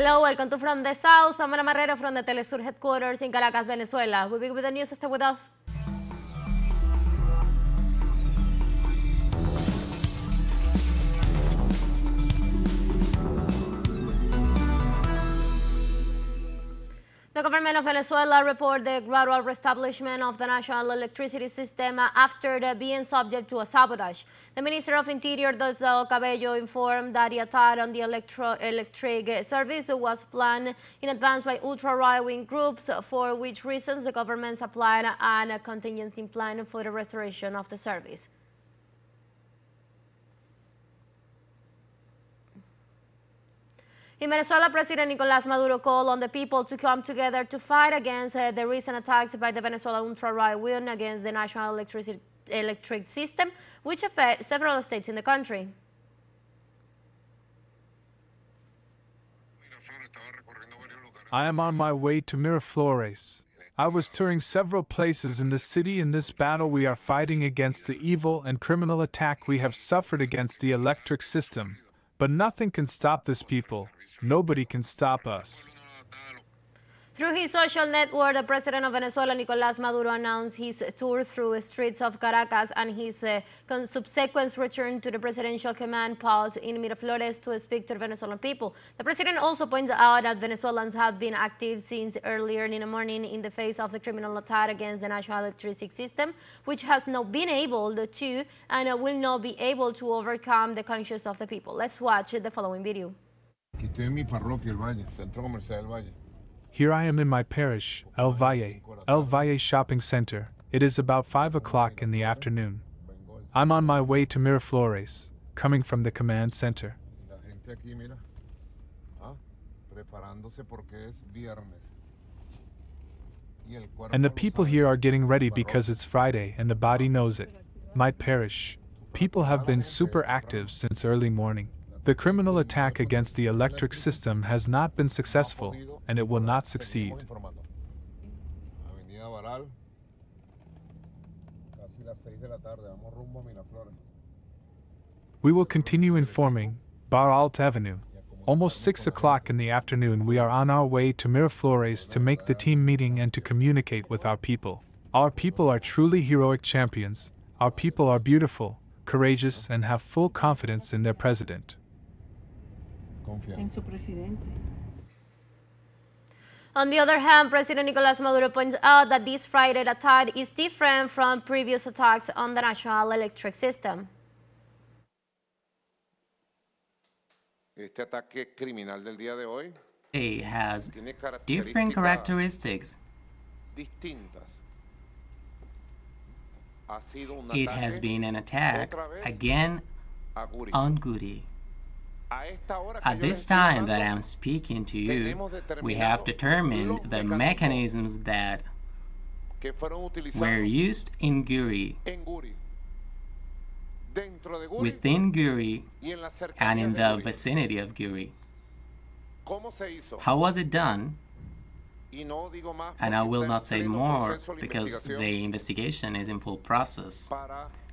Hello, welcome to From the South. I'm Ana Marrero from the teleSUR headquarters in Caracas, Venezuela. We'll begin with the news. Stay with us. The government of Venezuela reported the gradual reestablishment of the national electricity system after being subject to a sabotage. The Minister of Interior, Diosdado Cabello, informed that the attack on the electric service was planned in advance by ultra-right-wing groups, for which reasons the government applied a contingency plan for the restoration of the service. In Venezuela, President Nicolás Maduro called on the people to come together to fight against the recent attacks by the Venezuelan ultra-right wing against the national electric system, which affect several states in the country. I am on my way to Miraflores. I was touring several places in the city. In this battle we are fighting against the evil and criminal attack we have suffered against the electric system. But nothing can stop this people. Nobody can stop us. Through his social network, the president of Venezuela, Nicolás Maduro, announced his tour through the streets of Caracas and his subsequent return to the presidential command post in Miraflores to speak to the Venezuelan people. The president also points out that Venezuelans have been active since earlier in the morning in the face of the criminal attack against the national electricity system, which has not been able to and will not be able to overcome the conscience of the people. Let's watch the following video. Aquí estoy en mi parroquia, El Valle, Centro Comercial El Valle. Here I am in my parish, El Valle Shopping Center. It is about 5 o'clock in the afternoon. I'm on my way to Miraflores, coming from the command center. And the people here are getting ready because it's Friday and the body knows it. My parish. People have been super active since early morning. The criminal attack against the electric system has not been successful, and it will not succeed. We will continue informing. Bar Alt Avenue. Almost 6 o'clock in the afternoon we are on our way to Miraflores to make the team meeting and to communicate with our people. Our people are truly heroic champions. Our people are beautiful, courageous, and have full confidence in their president. On the other hand, President Nicolás Maduro points out that this Friday attack is different from previous attacks on the national electric system. Este ataque criminal del día de hoy it has different characteristics. It has been an attack again on Guri. At this time that I'm speaking to you, we have determined the mechanisms that were used in Guri, within Guri, and in the vicinity of Guri. How was it done? And I will not say more because the investigation is in full process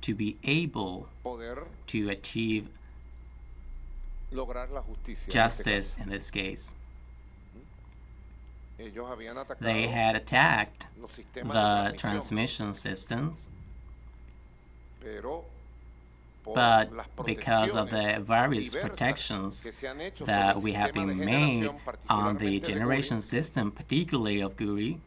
to be able to achieve justice in this case. They had attacked the transmission systems, but because of the various protections that we have been made on the generation system, particularly of Guri,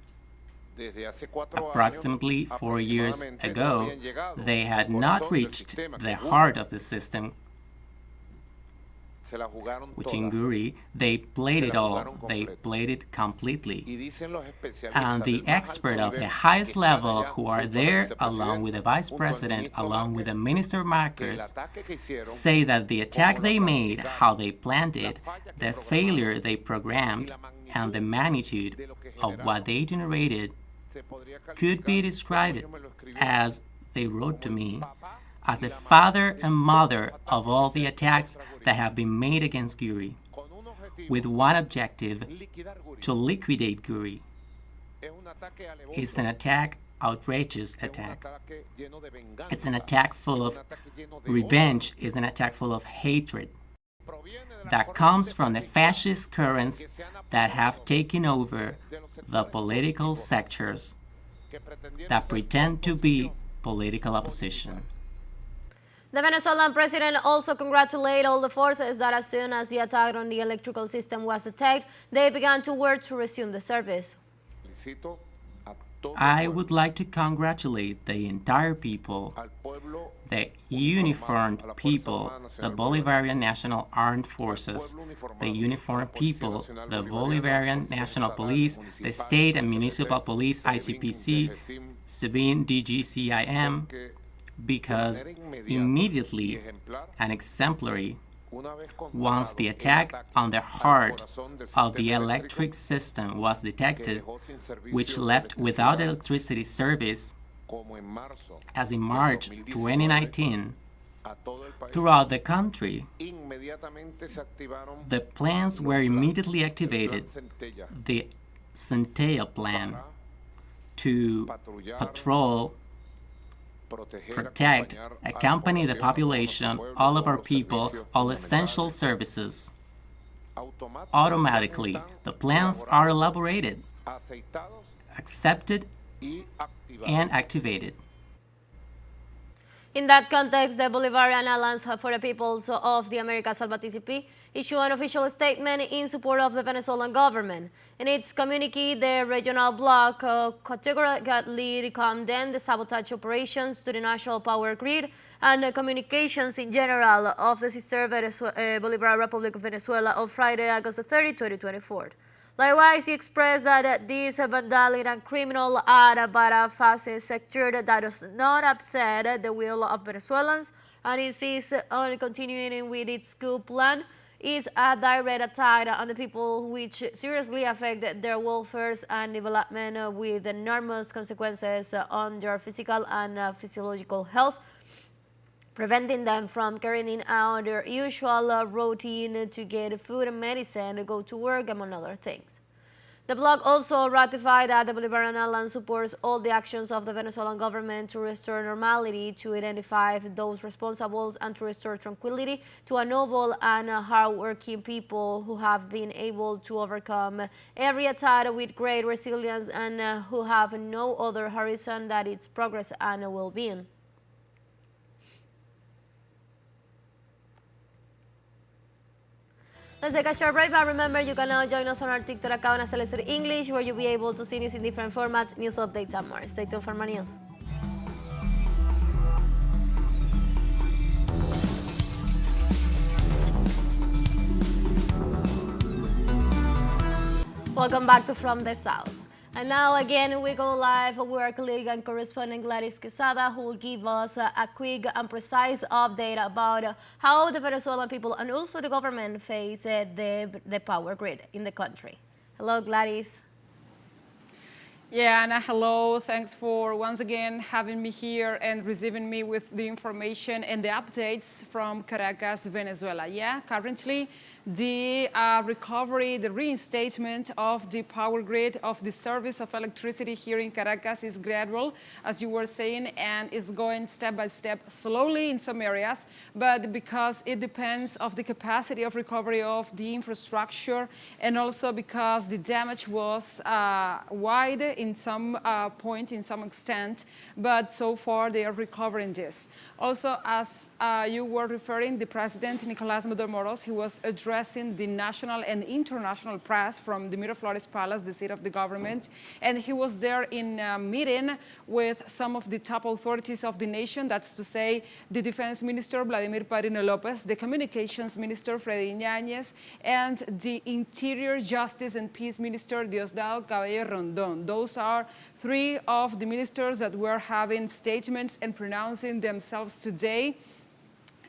approximately 4 years ago, they had not reached the heart of the system, which in Guri, they played it all, they played it completely. And the expert of the highest level who are there, along with the vice president, along with the minister of markets, say that the attack they made, how they planned it, the failure they programmed, and the magnitude of what they generated could be described as, they wrote to me, as the father and mother of all the attacks that have been made against Guri, with one objective: to liquidate Guri. It's an attack, outrageous attack. It's an attack full of revenge, it's an attack full of hatred. that comes from the fascist currents that have taken over the political sectors that pretend to be political opposition. The Venezuelan president also congratulated all the forces that as soon as the attack on the electrical system was detected, they began to work to resume the service. I would like to congratulate the entire people, the uniformed people, the Bolivarian National Armed Forces, the uniformed people, the Bolivarian National Police, the State and Municipal Police, ICPC, SEBIN, DGCIM, because immediately and exemplary, once the attack on the heart of the electric system was detected, which left without electricity service, as in March 2019, throughout the country, the plans were immediately activated, the Centella plan, to patrol, protect, accompany the population, all of our people, all essential services. Automatically, the plans are elaborated, accepted, and activated. In that context, the Bolivarian Alliance for the Peoples of the Americas, ALBA-TCP, issued an official statement in support of the Venezuelan government. In its communique, the regional bloc categorically condemned the sabotage operations to the national power grid and communications in general of the Sister Bolivarian Republic of Venezuela on Friday, August 30, 2024. Likewise, he expressed that this vandalic and criminal act by a fascist sector that does not upset the will of Venezuelans and insists on continuing with its coup plan is a direct attack on the people, which seriously affect their welfare and development with enormous consequences on their physical and physiological health, preventing them from carrying out their usual routine to get food and medicine, go to work, among other things. The bloc also ratified that the Bolivarian Alliance supports all the actions of the Venezuelan government to restore normality, to identify those responsible, and to restore tranquility to a noble and hard-working people who have been able to overcome every attack with great resilience and who have no other horizon than its progress and well-being. Let's take a short break, but remember you can now join us on our TikTok account at teleSUR English, where you'll be able to see news in different formats, news updates, and more. Stay tuned for more news. Welcome back to From the South. And now again, we go live with our colleague and correspondent Gladys Quesada, who will give us a quick and precise update about how the Venezuelan people and also the government face the power grid in the country. Hello, Gladys. Yeah, Anna, hello. Thanks for once again having me here and receiving me with the information and the updates from Caracas, Venezuela. Yeah, currently the recovery, the reinstatement of the power grid of the service of electricity here in Caracas is gradual, as you were saying, and is going step by step, slowly in some areas, but because it depends of the capacity of recovery of the infrastructure, and also because the damage was wide in some point, in some extent, but so far they are recovering this. Also, as you were referring, the President, Nicolás Maduro Moros, he was addressing the national and international press from the Miraflores Palace, the seat of the government, and he was there in a meeting with some of the top authorities of the nation, that's to say the Defense Minister, Vladimir Padrino Lopez, the Communications Minister, Freddy Ñañez, and the Interior, Justice and Peace Minister, Diosdado Cabello Rondon. Those are three of the ministers that were having statements and pronouncing themselves today.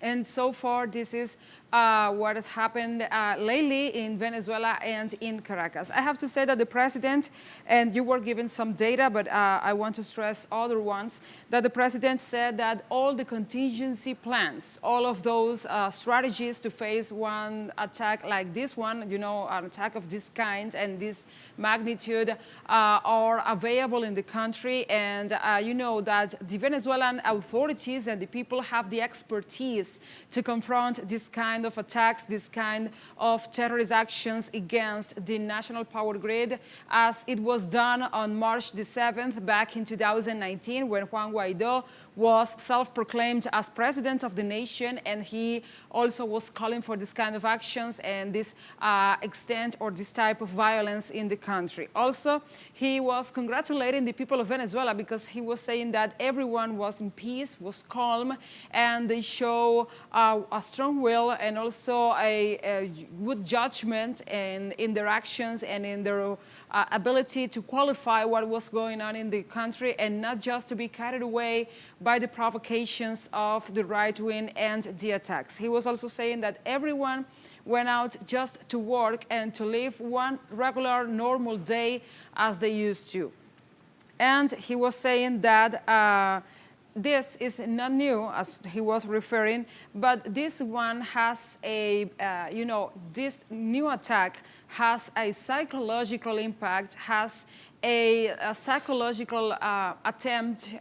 And so far, this is what has happened lately in Venezuela and in Caracas. I have to say that the president, and you were given some data, but I want to stress other ones, that the president said that all the contingency plans, all of those strategies to face one attack like this one, you know, an attack of this kind and this magnitude are available in the country. And you know that the Venezuelan authorities and the people have the expertise peace to confront this kind of attacks, this kind of terrorist actions against the national power grid, as it was done on March the 7th back in 2019 when Juan Guaidó was self-proclaimed as president of the nation, and he also was calling for this kind of actions and this extent or this type of violence in the country. Also, he was congratulating the people of Venezuela because he was saying that everyone was in peace, was calm, and they show a strong will and also a good judgment in their actions and in their ability to qualify what was going on in the country and not just to be carried away by the provocations of the right wing and the attacks. He was also saying that everyone went out just to work and to live one regular, normal day as they used to. And he was saying that this is not new, as he was referring, but this one has a, this new attack has a psychological impact, has a psychological attempt,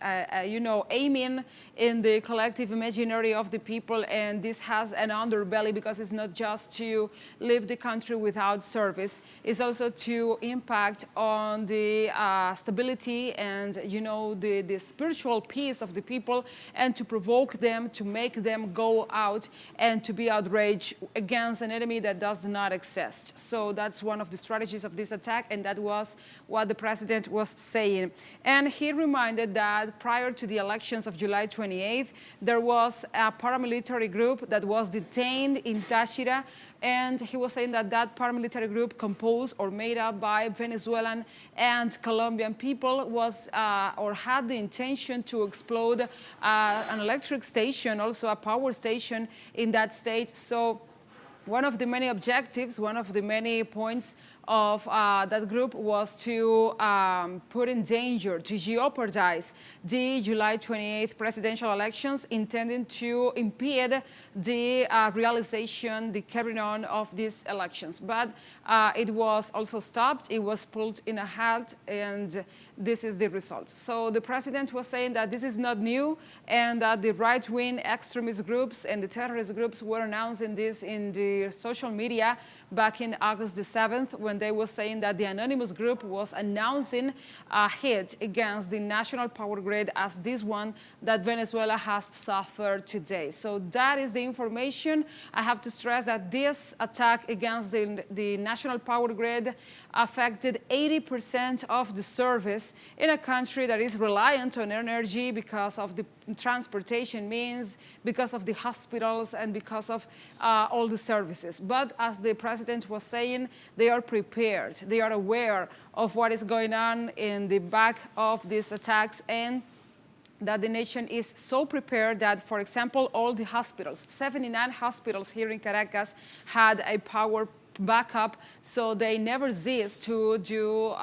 aiming in the collective imaginary of the people, and this has an underbelly because it's not just to leave the country without service, it's also to impact on the stability and, the spiritual peace of the people, and to provoke them, to make them go out and to be outraged against an enemy that does not exist. So that's one of the strategies of this attack, and that was what the president was saying. And he reminded that prior to the elections of July 28th, there was a paramilitary group that was detained in Táchira, and he was saying that that paramilitary group composed or made up by Venezuelan and Colombian people was or had the intention to explode an electric station, also a power station in that state. So one of the many objectives, one of the many points of that group was to put in danger, to jeopardize the July 28th presidential elections, intending to impede the realization, the carrying on of these elections. But it was also stopped, it was pulled in a halt, and this is the result. So the president was saying that this is not new, and that the right-wing extremist groups and the terrorist groups were announcing this in the social media back in August the 7th, when they were saying that the anonymous group was announcing a hit against the national power grid as this one that Venezuela has suffered today. So that is the information. I have to stress that this attack against the national power grid affected 80% of the service in a country that is reliant on energy because of the transportation means, because of the hospitals, and because of all the services. But as the president was saying, they are prepared. They are aware of what is going on in the back of these attacks, and that the nation is so prepared that, for example, all the hospitals, 79 hospitals here in Caracas, had a power backup, so they never cease to do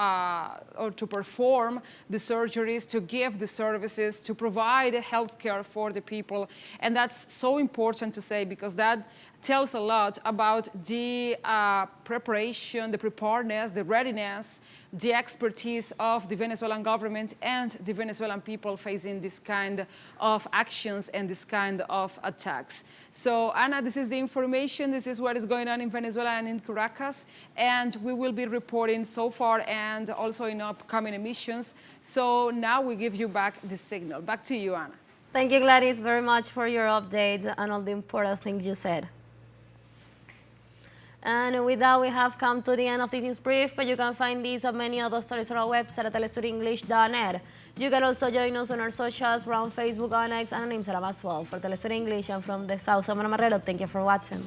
or to perform the surgeries, to give the services, to provide health care for the people. And that's so important to say, because that tells a lot about the preparation, the preparedness, the readiness, the expertise of the Venezuelan government and the Venezuelan people facing this kind of actions and this kind of attacks. So, Ana, this is the information. This is what is going on in Venezuela and in Caracas, and we will be reporting so far and also in upcoming emissions. So now we give you back the signal. Back to you, Ana. Thank you, Gladys, very much for your updates and all the important things you said. And with that, we have come to the end of this news brief, but you can find these and many other stories on our website at telesurenglish.net. You can also join us on our socials, around Facebook, on X, and on Instagram as well. For Telesur English and from the South, I'm Ana Marrero. Thank you for watching.